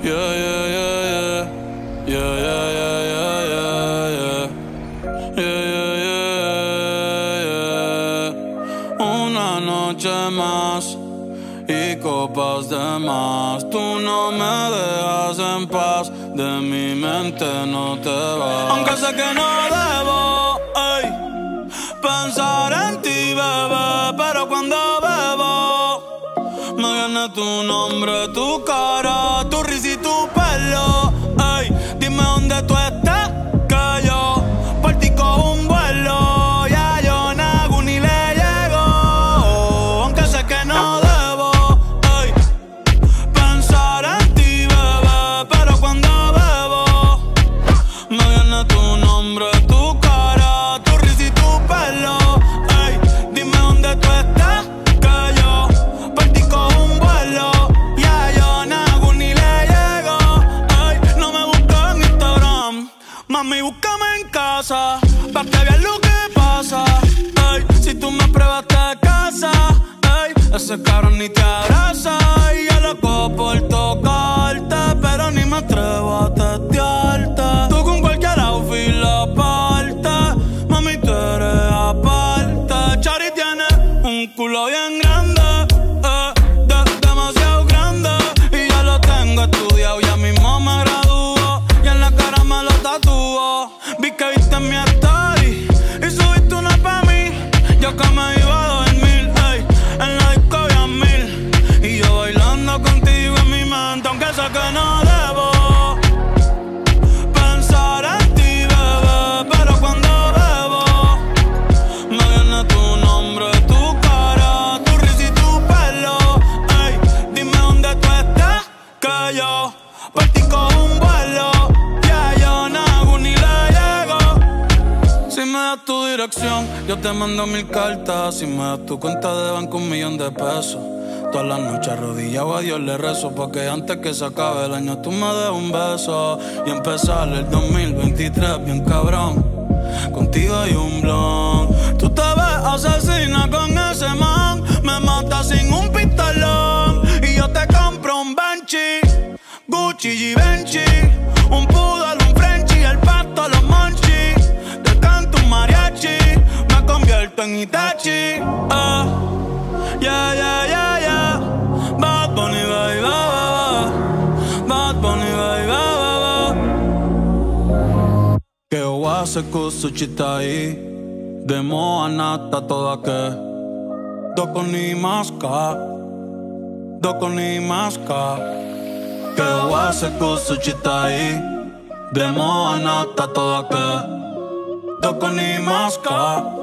Yeah, yeah, yeah, yeah. Yeah, yeah, yeah, yeah, yeah, yeah. Yeah, yeah, yeah, yeah. Una noche más y copas de más. Tú no me dejas en paz, de mi mente no te vas. Aunque sé que no debo, ey, pensar en ti, bebé, pero cuando bebo me viene tu nombre, tu cara, tu risa y tu pelo. Ey, dime dónde tú estás, que yo por ti cojo un vuelo. Ya yo nago ni le llego, aunque sé que no debo, ey, pensar en ti, bebé, pero cuando bebo me viene tu nombre, tu cara, tu risa y tu pelo. Ey, dime dónde tú estás, que yo por ti cojo un vuelo. Ya yo nago ni le llego. Ey, no me busques en Instagram, mami, búscame en casa, pa' que veas lo que pasa. Ey, si tú me pruebas te casa, ey, ese cabrón ni te abraza. Y yo loco por tocarte, pero ni me atrevo a testearte. Tú con cualquier outfit la parte, mami, tú eres aparte. Chari tiene un culo bien grande, demasiado grande, y ya lo tengo estudiado, ya mismo me gradúo, y en la cara me lo tatúo. Vi que viste mi story y subiste una pa' mí, yo que me iba a dormir, ey, en la disco había 1000, y yo bailando contigo en mi mente, aunque sé que no debo pensar en ti, bebé, pero cuando bebo me viene tu nombre, tu cara, tu risa y tu pelo. Ey, dime dónde tú estás, que yo por ti cojo un vuelo. Ya yo nago ni le llego. Si me das tu dirección, yo te mando 1000 cartas. Si me das tu cuenta de banco, 1.000.000 de pesos. Todas las noches arrodillado a Dios le rezo, porque antes que se acabe el año tú me des un beso y empezar el 2023 bien cabrón. Contigo hay un blon. Tú te ves asesina con ese man, me matas sin un pistolón. Y yo te compro un Banshee, Gucci, Givenchy, un poodle, un Frenchie, el pato, los monchis. Te canto un mariachi, me convierto en Itachi. Yeah, yeah, yeah, yeah. Bad Bunny, baby, Bad Bunny, baby, che ho hace cosa città de moa nata toda che doko ni maska che ho hace cosa città de moa nata toda che doko ni maska